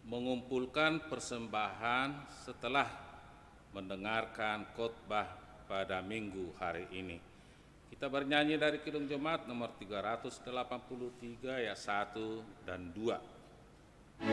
mengumpulkan persembahan setelah mendengarkan khotbah pada minggu hari ini. Kita bernyanyi dari Kidung Jemaat nomor 383 ayat 1 dan 2.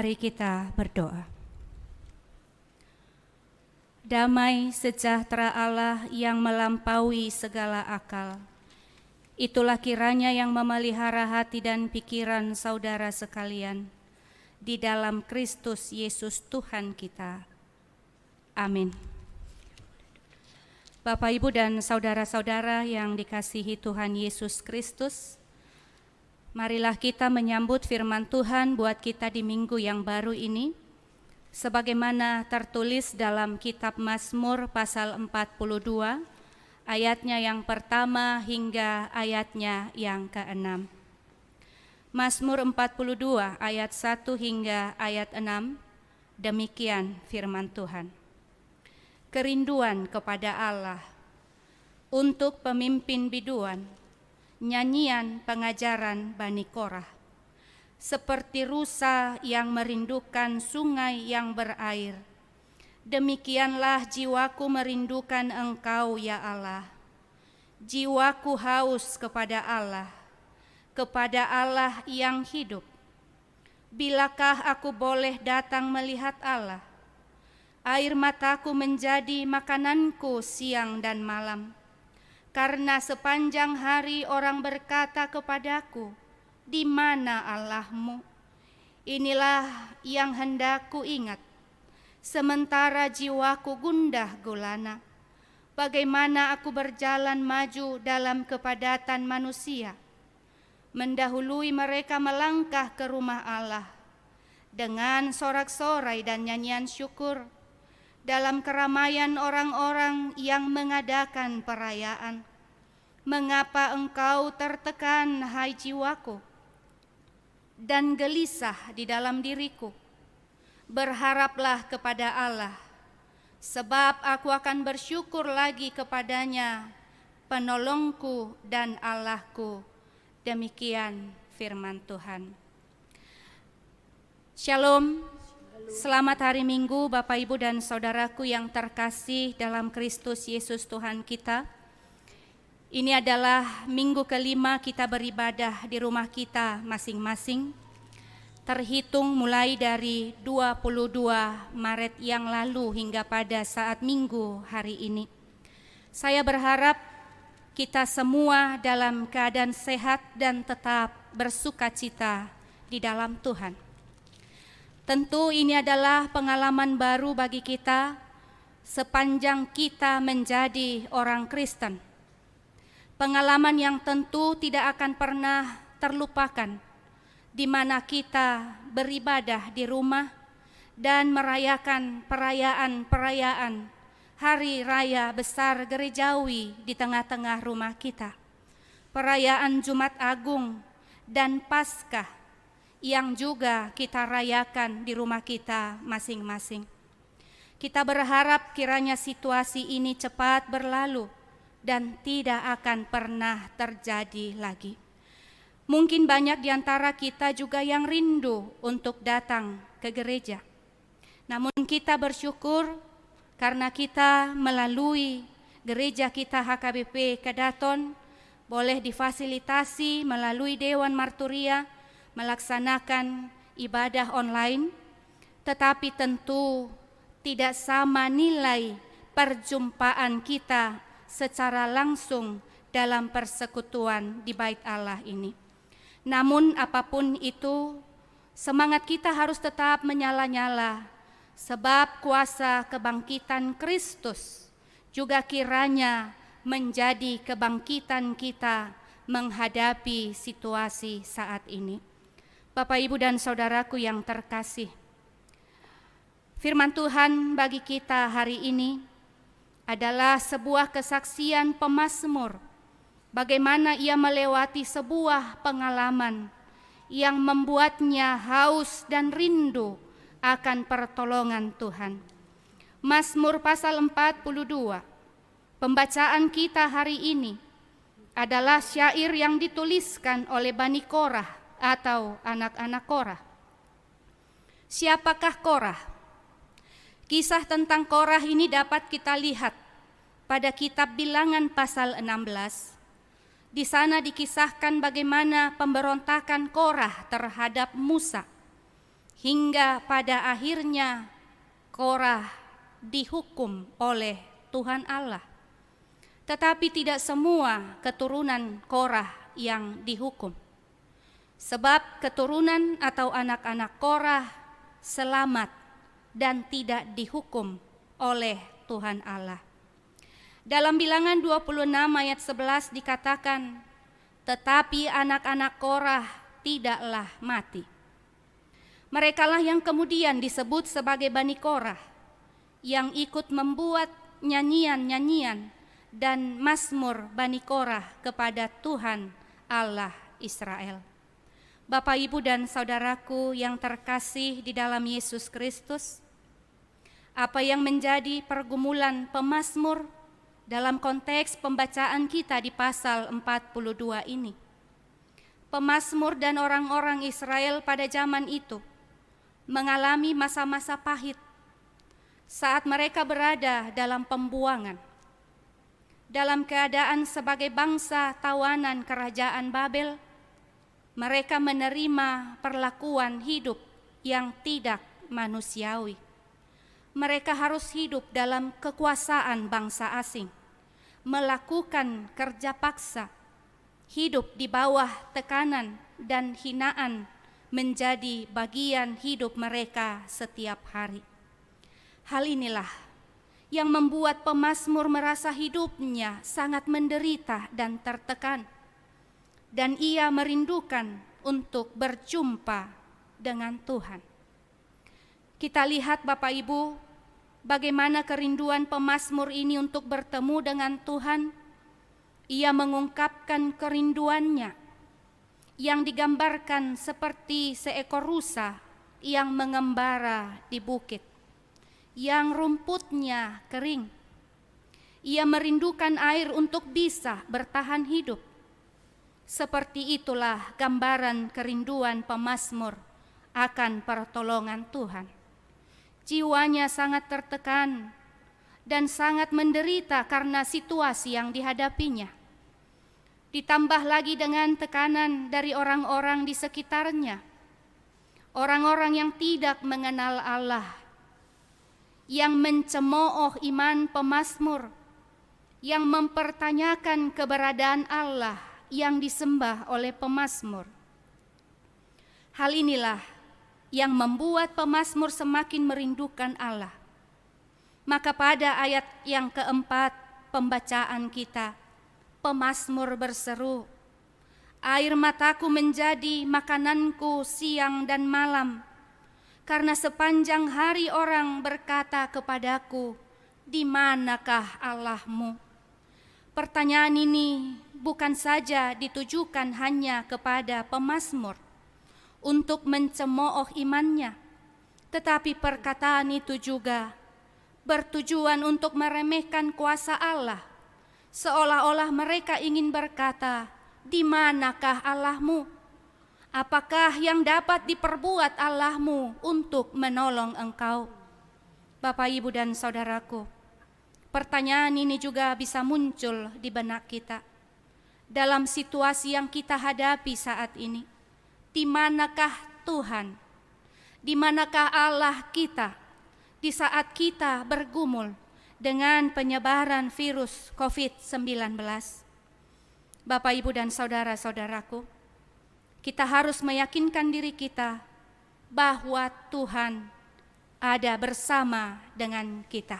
Mari kita berdoa. Damai sejahtera Allah yang melampaui segala akal, itulah kiranya yang memelihara hati dan pikiran saudara sekalian di dalam Kristus Yesus Tuhan kita. Amin. Bapak, Ibu, dan saudara-saudara yang dikasihi Tuhan Yesus Kristus, marilah kita menyambut firman Tuhan buat kita di minggu yang baru ini, sebagaimana tertulis dalam kitab Mazmur pasal 42, ayatnya yang pertama hingga ayatnya yang ke-6. Mazmur 42 ayat 1 hingga ayat 6, demikian firman Tuhan. Kerinduan kepada Allah. untuk pemimpin biduan, nyanyian pengajaran Bani Korah. Seperti rusa yang merindukan sungai yang berair, demikianlah jiwaku merindukan Engkau ya Allah. Jiwaku haus kepada Allah yang hidup. Bilakah aku boleh datang melihat Allah? Air mataku menjadi makananku siang dan malam, karena sepanjang hari orang berkata kepadaku, di mana Allahmu? Inilah yang hendak ku ingat, sementara jiwaku gundah gulana. Bagaimana aku berjalan maju dalam kepadatan manusia, mendahului mereka melangkah ke rumah Allah dengan sorak-sorai dan nyanyian syukur, dalam keramaian orang-orang yang mengadakan perayaan. Mengapa engkau tertekan, hai jiwaku, dan gelisah di dalam diriku? Berharaplah kepada Allah, sebab aku akan bersyukur lagi kepadanya, penolongku dan Allahku. Demikian firman Tuhan. Shalom, selamat hari Minggu Bapak Ibu dan Saudaraku yang terkasih dalam Kristus Yesus Tuhan kita. Ini adalah minggu kelima kita beribadah di rumah kita masing-masing, terhitung mulai dari 22 Maret yang lalu hingga pada saat minggu hari ini. Saya berharap kita semua dalam keadaan sehat dan tetap bersukacita di dalam Tuhan. Tentu ini adalah pengalaman baru bagi kita sepanjang kita menjadi orang Kristen. Pengalaman yang tentu tidak akan pernah terlupakan, di mana kita beribadah di rumah dan merayakan perayaan hari raya besar gerejawi di tengah-tengah rumah kita. Perayaan Jumat Agung dan Paskah yang juga kita rayakan di rumah kita masing-masing. Kita berharap kiranya situasi ini cepat berlalu dan tidak akan pernah terjadi lagi. Mungkin banyak di antara kita juga yang rindu untuk datang ke gereja. Namun kita bersyukur karena kita melalui gereja kita HKBP Kedaton boleh difasilitasi melalui Dewan Marturia melaksanakan ibadah online, tetapi tentu tidak sama nilai perjumpaan kita secara langsung dalam persekutuan di Bait Allah ini. Namun apapun itu, semangat kita harus tetap menyala-nyala, sebab kuasa kebangkitan Kristus juga kiranya menjadi kebangkitan kita menghadapi situasi saat ini. Bapak, Ibu, dan Saudaraku yang terkasih, firman Tuhan bagi kita hari ini adalah sebuah kesaksian pemazmur, bagaimana ia melewati sebuah pengalaman yang membuatnya haus dan rindu akan pertolongan Tuhan. Mazmur pasal 42, pembacaan kita hari ini adalah syair yang dituliskan oleh Bani Korah atau anak-anak Korah. Siapakah Korah? Kisah tentang Korah ini dapat kita lihat pada kitab Bilangan pasal 16. Di sana dikisahkan bagaimana pemberontakan Korah terhadap Musa, hingga pada akhirnya Korah dihukum oleh Tuhan Allah. Tetapi tidak semua keturunan Korah yang dihukum, sebab keturunan atau anak-anak Korah selamat dan tidak dihukum oleh Tuhan Allah. Dalam Bilangan 26 ayat 11 dikatakan, tetapi anak-anak Korah tidaklah mati. Merekalah yang kemudian disebut sebagai Bani Korah, yang ikut membuat nyanyian-nyanyian dan mazmur Bani Korah kepada Tuhan Allah Israel. Bapak, Ibu, dan Saudaraku yang terkasih di dalam Yesus Kristus, apa yang menjadi pergumulan pemazmur dalam konteks pembacaan kita di pasal 42 ini. Pemazmur dan orang-orang Israel pada zaman itu mengalami masa-masa pahit saat mereka berada dalam pembuangan, dalam keadaan sebagai bangsa tawanan kerajaan Babel. Mereka menerima perlakuan hidup yang tidak manusiawi. Mereka harus hidup dalam kekuasaan bangsa asing, melakukan kerja paksa, hidup di bawah tekanan dan hinaan menjadi bagian hidup mereka setiap hari. Hal inilah yang membuat pemazmur merasa hidupnya sangat menderita dan tertekan, dan ia merindukan untuk berjumpa dengan Tuhan. Kita lihat Bapak Ibu, bagaimana kerinduan pemazmur ini untuk bertemu dengan Tuhan. Ia mengungkapkan kerinduannya yang digambarkan seperti seekor rusa yang mengembara di bukit, yang rumputnya kering. Ia merindukan air untuk bisa bertahan hidup. Seperti itulah gambaran kerinduan pemazmur akan pertolongan Tuhan. Jiwanya sangat tertekan dan sangat menderita karena situasi yang dihadapinya. Ditambah lagi dengan tekanan dari orang-orang di sekitarnya, orang-orang yang tidak mengenal Allah, yang mencemooh iman pemazmur, yang mempertanyakan keberadaan Allah yang disembah oleh pemazmur. Hal inilah yang membuat pemazmur semakin merindukan Allah. Maka pada ayat yang keempat pembacaan kita, pemazmur berseru, "Air mataku menjadi makananku siang dan malam, karena sepanjang hari orang berkata kepadaku, di manakah Allahmu?" Pertanyaan ini bukan saja ditujukan hanya kepada pemazmur untuk mencemooh imannya, tetapi perkataan itu juga bertujuan untuk meremehkan kuasa Allah, seolah-olah mereka ingin berkata, "Di manakah Allahmu? Apakah yang dapat diperbuat Allahmu untuk menolong engkau?" Bapak, Ibu, dan saudaraku, pertanyaan ini juga bisa muncul di benak kita dalam situasi yang kita hadapi saat ini. Di manakah Tuhan? Di manakah Allah kita di saat kita bergumul dengan penyebaran virus COVID-19? Bapak, Ibu, dan saudara-saudaraku, kita harus meyakinkan diri kita bahwa Tuhan ada bersama dengan kita.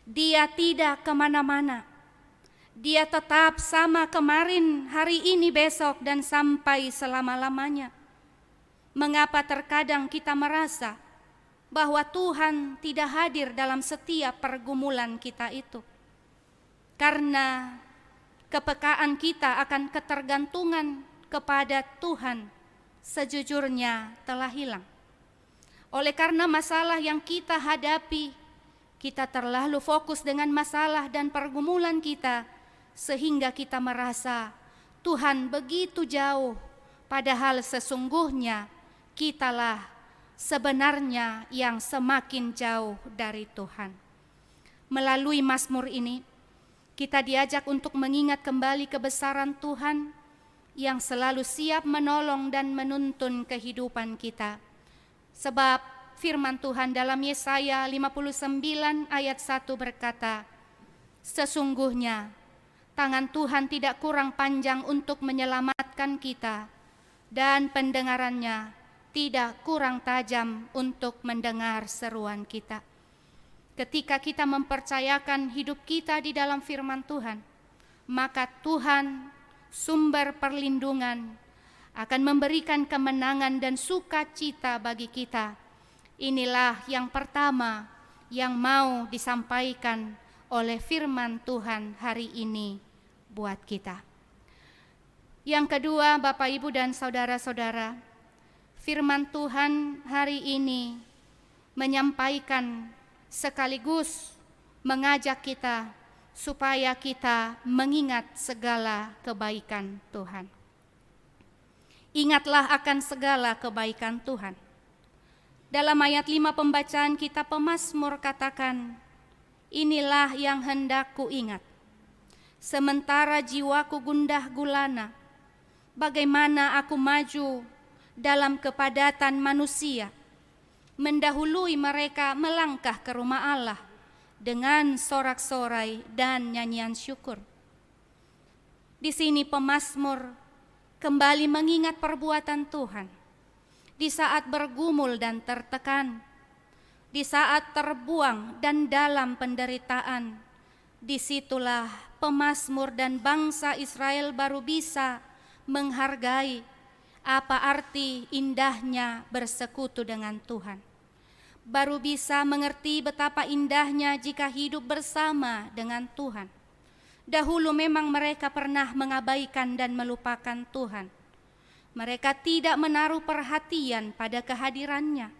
Dia tidak kemana-mana. Dia tetap sama kemarin, hari ini, besok, dan sampai selama-lamanya. Mengapa terkadang kita merasa bahwa Tuhan tidak hadir dalam setiap pergumulan kita itu? Karena kepekaan kita akan ketergantungan kepada Tuhan sejujurnya telah hilang. Oleh karena masalah yang kita hadapi, kita terlalu fokus dengan masalah dan pergumulan kita, sehingga kita merasa Tuhan begitu jauh, padahal sesungguhnya kitalah sebenarnya yang semakin jauh dari Tuhan. Melalui mazmur ini, kita diajak untuk mengingat kembali kebesaran Tuhan yang selalu siap menolong dan menuntun kehidupan kita. Sebab firman Tuhan dalam Yesaya 59 ayat 1 berkata, "Sesungguhnya tangan Tuhan tidak kurang panjang untuk menyelamatkan kita, dan pendengarannya tidak kurang tajam untuk mendengar seruan kita." Ketika kita mempercayakan hidup kita di dalam firman Tuhan, maka Tuhan, sumber perlindungan, akan memberikan kemenangan dan sukacita bagi kita. Inilah yang pertama yang mau disampaikan oleh firman Tuhan hari ini buat kita. Yang kedua, Bapak, Ibu, dan saudara-saudara, firman Tuhan hari ini menyampaikan sekaligus mengajak kita supaya kita mengingat segala kebaikan Tuhan. Ingatlah akan segala kebaikan Tuhan. Dalam ayat 5 pembacaan kita, pemazmur katakan, inilah yang hendak ku ingat. Sementara jiwaku gundah gulana, bagaimana aku maju dalam kepadatan manusia, mendahului mereka melangkah ke rumah Allah dengan sorak-sorai dan nyanyian syukur. Di sini pemazmur kembali mengingat perbuatan Tuhan di saat bergumul dan tertekan, di saat terbuang dan dalam penderitaan. Disitulah pemazmur dan bangsa Israel baru bisa menghargai apa arti indahnya bersekutu dengan Tuhan. Baru bisa mengerti betapa indahnya jika hidup bersama dengan Tuhan. Dahulu memang mereka pernah mengabaikan dan melupakan Tuhan. Mereka tidak menaruh perhatian pada kehadirannya,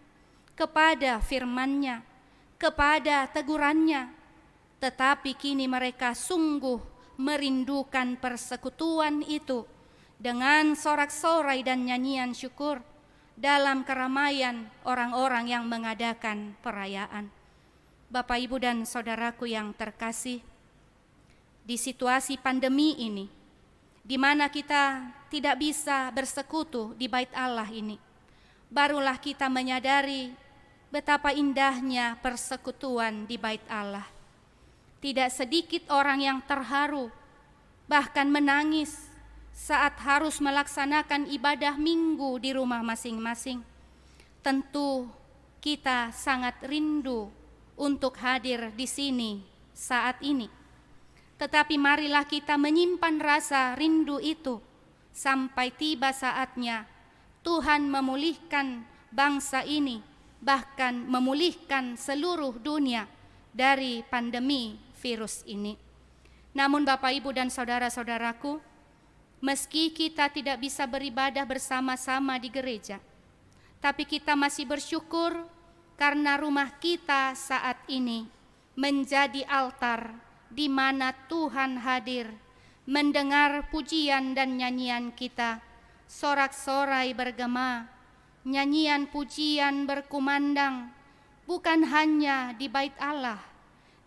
kepada firman-Nya, kepada tegurannya. Tetapi kini mereka sungguh merindukan persekutuan itu dengan sorak-sorai dan nyanyian syukur dalam keramaian orang-orang yang mengadakan perayaan. Bapak, Ibu, dan saudaraku yang terkasih, di situasi pandemi ini, di mana kita tidak bisa bersekutu di bait Allah ini, barulah kita menyadari betapa indahnya persekutuan di bait Allah. Tidak sedikit orang yang terharu, bahkan menangis saat harus melaksanakan ibadah minggu di rumah masing-masing. Tentu kita sangat rindu untuk hadir di sini saat ini. Tetapi marilah kita menyimpan rasa rindu itu sampai tiba saatnya Tuhan memulihkan bangsa ini, bahkan memulihkan seluruh dunia dari pandemi virus ini. Namun Bapak, Ibu, dan saudara-saudaraku, meski kita tidak bisa beribadah bersama-sama di gereja, tapi kita masih bersyukur karena rumah kita saat ini menjadi altar di mana Tuhan hadir, mendengar pujian dan nyanyian kita, sorak-sorai bergema, nyanyian pujian berkumandang, bukan hanya di bait Allah,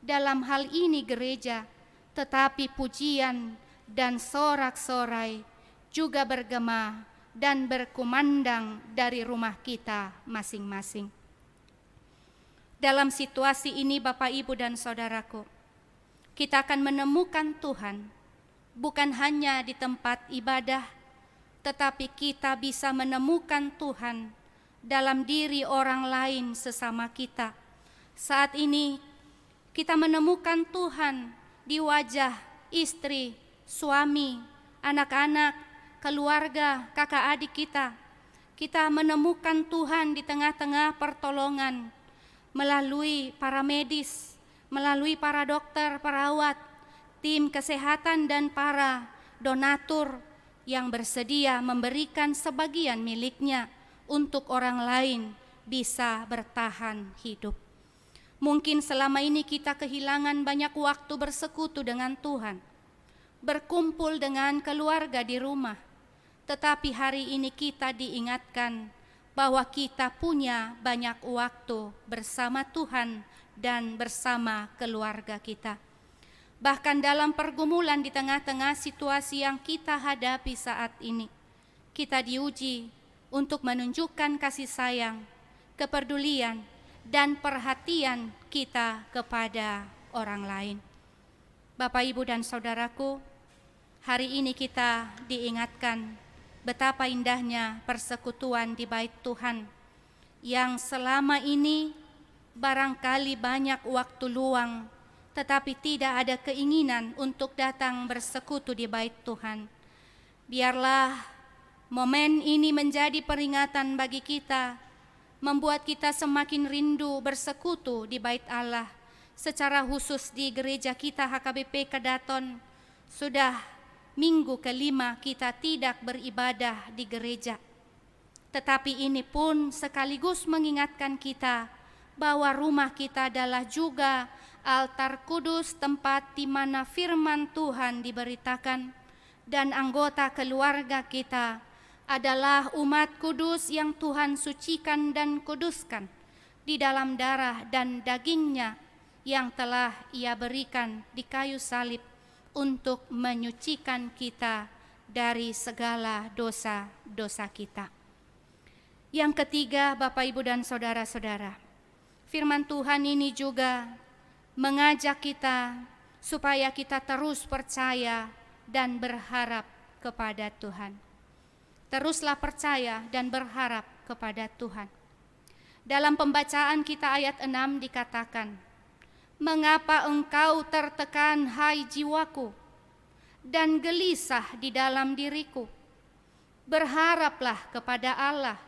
dalam hal ini gereja, tetapi pujian dan sorak-sorai juga bergema dan berkumandang dari rumah kita masing-masing. Dalam situasi ini Bapak, Ibu, dan saudaraku, kita akan menemukan Tuhan bukan hanya di tempat ibadah, tetapi kita bisa menemukan Tuhan dalam diri orang lain sesama kita. Saat ini kita menemukan Tuhan di wajah istri, suami, anak-anak, keluarga, kakak adik kita. Kita menemukan Tuhan di tengah-tengah pertolongan melalui para medis, melalui para dokter, perawat, tim kesehatan, dan para donatur yang bersedia memberikan sebagian miliknya untuk orang lain bisa bertahan hidup. Mungkin selama ini kita kehilangan banyak waktu bersekutu dengan Tuhan, berkumpul dengan keluarga di rumah, tetapi hari ini kita diingatkan bahwa kita punya banyak waktu bersama Tuhan dan bersama keluarga kita. Bahkan dalam pergumulan di tengah-tengah situasi yang kita hadapi saat ini, kita diuji untuk menunjukkan kasih sayang, kepedulian, dan perhatian kita kepada orang lain. Bapak, Ibu, dan saudaraku, hari ini kita diingatkan betapa indahnya persekutuan di bait Tuhan yang selama ini barangkali banyak waktu luang, tetapi tidak ada keinginan untuk datang bersekutu di bait Tuhan. Biarlah momen ini menjadi peringatan bagi kita, membuat kita semakin rindu bersekutu di bait Allah. Secara khusus di gereja kita HKBP Kedaton, sudah minggu kelima kita tidak beribadah di gereja. Tetapi ini pun sekaligus mengingatkan kita bahwa rumah kita adalah juga altar kudus tempat di mana firman Tuhan diberitakan, dan anggota keluarga kita adalah umat kudus yang Tuhan sucikan dan kuduskan di dalam darah dan dagingnya yang telah Ia berikan di kayu salib untuk menyucikan kita dari segala dosa-dosa kita. Yang ketiga, Bapak, Ibu, dan saudara-saudara, firman Tuhan ini juga mengajak kita supaya kita terus percaya dan berharap kepada Tuhan. Teruslah percaya dan berharap kepada Tuhan. Dalam pembacaan kita ayat 6 dikatakan, "Mengapa engkau tertekan, hai jiwaku, dan gelisah di dalam diriku? Berharaplah kepada Allah,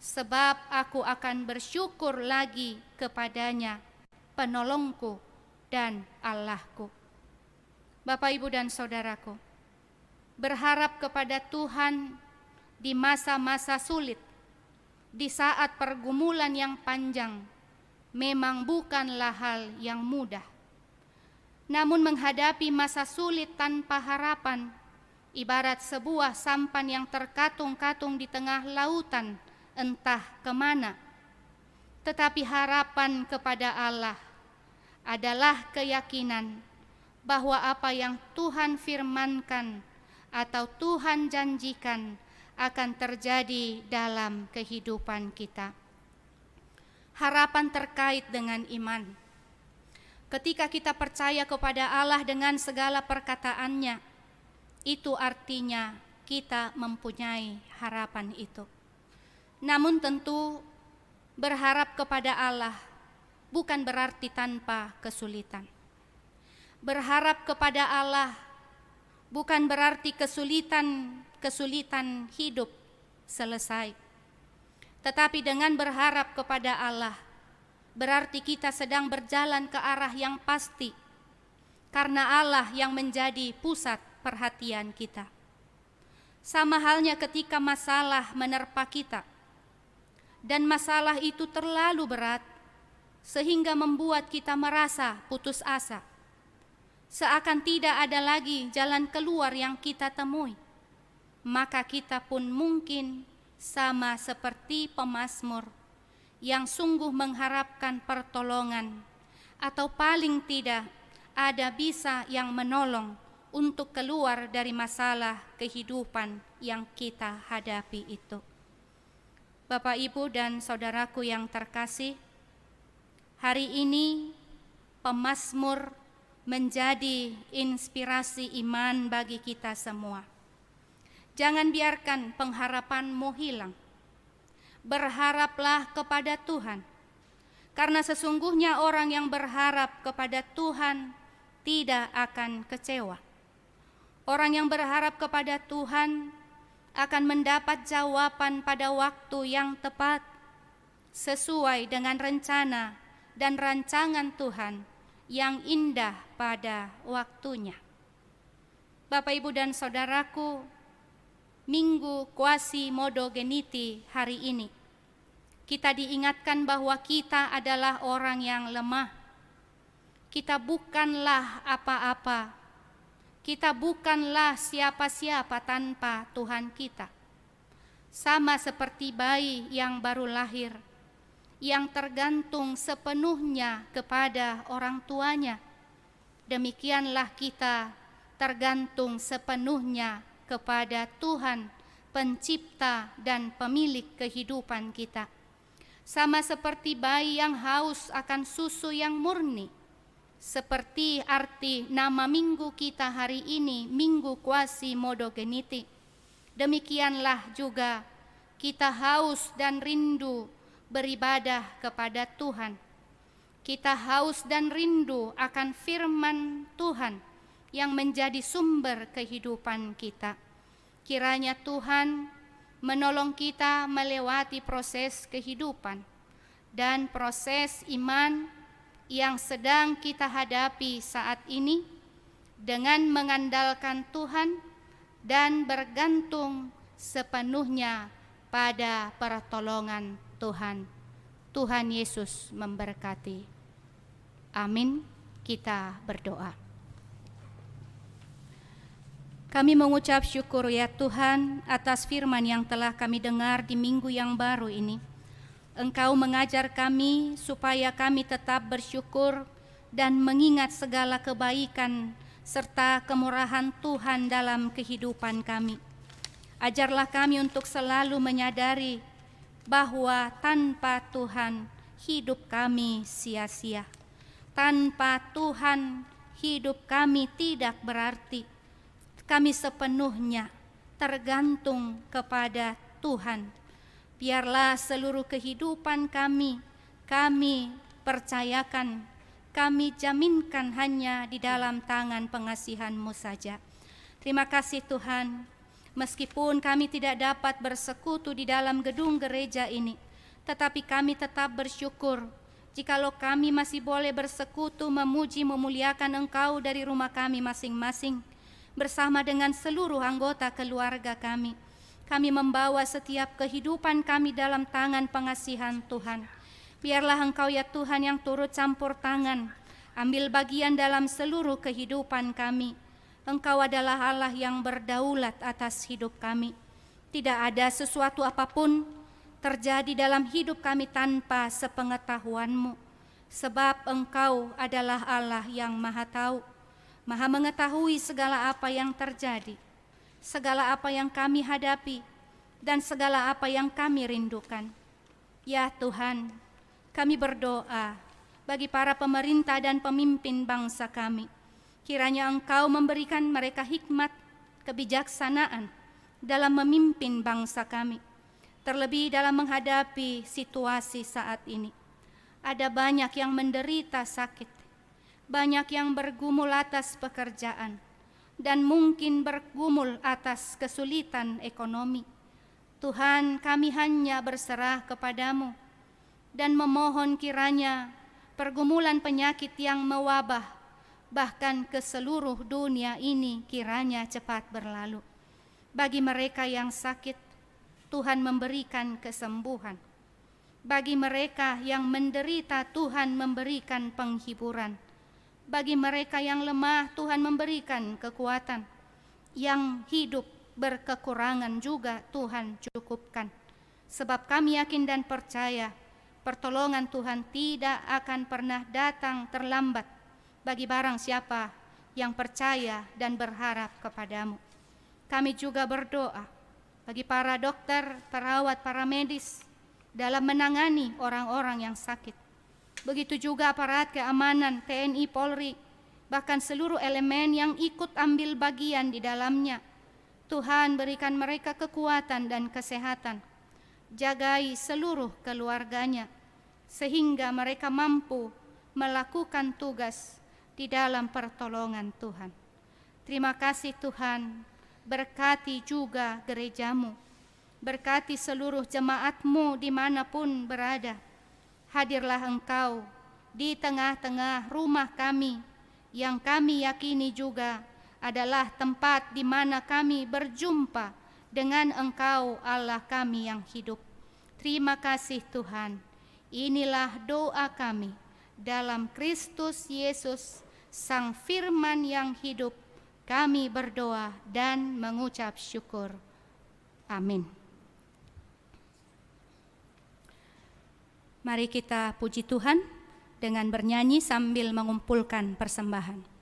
sebab aku akan bersyukur lagi kepadanya, penolongku dan Allahku." Bapak, Ibu, dan saudaraku, berharap kepada Tuhan di masa-masa sulit, di saat pergumulan yang panjang, memang bukanlah hal yang mudah. Namun menghadapi masa sulit tanpa harapan, ibarat sebuah sampan yang terkatung-katung di tengah lautan, entah kemana. Tetapi harapan kepada Allah adalah keyakinan bahwa apa yang Tuhan firmankan atau Tuhan janjikan akan terjadi dalam kehidupan kita. Harapan terkait dengan iman. Ketika kita percaya kepada Allah dengan segala perkataannya, itu artinya kita mempunyai harapan itu. Namun tentu berharap kepada Allah bukan berarti tanpa kesulitan. Berharap kepada Allah bukan berarti kesulitan hidup selesai. Tetapi dengan berharap kepada Allah, berarti kita sedang berjalan ke arah yang pasti, karena Allah yang menjadi pusat perhatian kita. Sama halnya ketika masalah menerpa kita, dan masalah itu terlalu berat, sehingga membuat kita merasa putus asa. Seakan tidak ada lagi jalan keluar yang kita temui, maka kita pun mungkin sama seperti pemazmur yang sungguh mengharapkan pertolongan, atau paling tidak ada bisa yang menolong untuk keluar dari masalah kehidupan yang kita hadapi itu. Bapak, Ibu, dan saudaraku yang terkasih, hari ini pemazmur menjadi inspirasi iman bagi kita semua. Jangan biarkan pengharapanmu hilang. Berharaplah kepada Tuhan, karena sesungguhnya orang yang berharap kepada Tuhan tidak akan kecewa. Orang yang berharap kepada Tuhan akan mendapat jawaban pada waktu yang tepat, sesuai dengan rencana dan rancangan Tuhan yang indah pada waktunya. Bapak, Ibu, dan saudaraku, Minggu Quasi-Modogeniti hari ini, kita diingatkan bahwa kita adalah orang yang lemah. Kita bukanlah apa-apa. Kita bukanlah siapa-siapa tanpa Tuhan kita. Sama seperti bayi yang baru lahir, yang tergantung sepenuhnya kepada orang tuanya, demikianlah kita tergantung sepenuhnya kepada Tuhan, pencipta dan pemilik kehidupan kita. Sama seperti bayi yang haus akan susu yang murni, seperti arti nama minggu kita hari ini, Minggu Quasi-Modogeniti. Demikianlah juga kita haus dan rindu beribadah kepada Tuhan. Kita haus dan rindu akan firman Tuhan yang menjadi sumber kehidupan kita. Kiranya Tuhan menolong kita melewati proses kehidupan dan proses iman yang sedang kita hadapi saat ini dengan mengandalkan Tuhan dan bergantung sepenuhnya pada pertolongan Tuhan. Tuhan Yesus memberkati. Amin. Kita berdoa. Kami mengucap syukur ya Tuhan atas firman yang telah kami dengar di minggu yang baru ini. Engkau mengajar kami supaya kami tetap bersyukur dan mengingat segala kebaikan serta kemurahan Tuhan dalam kehidupan kami. Ajarlah kami untuk selalu menyadari bahwa tanpa Tuhan hidup kami sia-sia. Tanpa Tuhan hidup kami tidak berarti. Kami sepenuhnya tergantung kepada Tuhan. Biarlah seluruh kehidupan kami percayakan, kami jaminkan hanya di dalam tangan pengasihan-Mu saja. Terima kasih Tuhan, meskipun kami tidak dapat bersekutu di dalam gedung gereja ini, tetapi kami tetap bersyukur jikalau kami masih boleh bersekutu memuji memuliakan Engkau dari rumah kami masing-masing, bersama dengan seluruh anggota keluarga kami. Kami membawa setiap kehidupan kami dalam tangan pengasihan Tuhan. Biarlah Engkau ya Tuhan yang turut campur tangan, ambil bagian dalam seluruh kehidupan kami. Engkau adalah Allah yang berdaulat atas hidup kami. Tidak ada sesuatu apapun terjadi dalam hidup kami tanpa sepengetahuan-Mu, sebab Engkau adalah Allah yang Maha Tahu, Maha mengetahui segala apa yang terjadi, segala apa yang kami hadapi, dan segala apa yang kami rindukan. Ya Tuhan, kami berdoa bagi para pemerintah dan pemimpin bangsa kami. Kiranya Engkau memberikan mereka hikmat, kebijaksanaan dalam memimpin bangsa kami, terlebih dalam menghadapi situasi saat ini. Ada banyak yang menderita sakit, banyak yang bergumul atas pekerjaan, dan mungkin bergumul atas kesulitan ekonomi. Tuhan, kami hanya berserah kepada-Mu dan memohon kiranya pergumulan penyakit yang mewabah bahkan ke seluruh dunia ini kiranya cepat berlalu. Bagi mereka yang sakit, Tuhan memberikan kesembuhan. Bagi mereka yang menderita, Tuhan memberikan penghiburan. Bagi mereka yang lemah, Tuhan memberikan kekuatan. Yang hidup berkekurangan juga Tuhan cukupkan. Sebab kami yakin dan percaya pertolongan Tuhan tidak akan pernah datang terlambat bagi barang siapa yang percaya dan berharap kepadamu. Kami juga berdoa bagi para dokter, perawat, para medis dalam menangani orang-orang yang sakit. Begitu juga aparat keamanan, TNI, Polri, bahkan seluruh elemen yang ikut ambil bagian di dalamnya. Tuhan berikan mereka kekuatan dan kesehatan. Jagai seluruh keluarganya, sehingga mereka mampu melakukan tugas di dalam pertolongan Tuhan. Terima kasih Tuhan, berkati juga gereja-Mu, berkati seluruh jemaat-Mu dimanapun berada. Hadirlah Engkau di tengah-tengah rumah kami, yang kami yakini juga adalah tempat di mana kami berjumpa dengan Engkau Allah kami yang hidup. Terima kasih Tuhan. Inilah doa kami dalam Kristus Yesus, Sang Firman yang hidup. Kami berdoa dan mengucap syukur. Amin. Mari kita puji Tuhan dengan bernyanyi sambil mengumpulkan persembahan.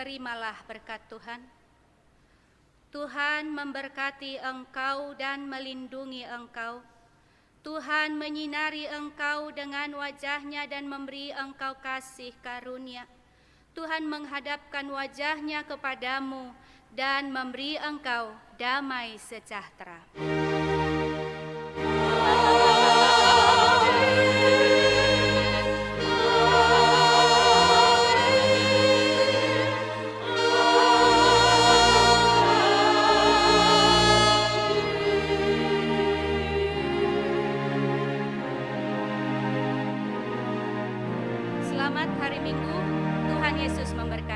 terimalah berkat Tuhan. Tuhan memberkati engkau dan melindungi engkau. Tuhan menyinari engkau dengan wajah-Nya dan memberi engkau kasih karunia. Tuhan menghadapkan wajah-Nya kepadamu dan memberi engkau damai sejahtera. Selamat hari Minggu, Tuhan Yesus memberkati.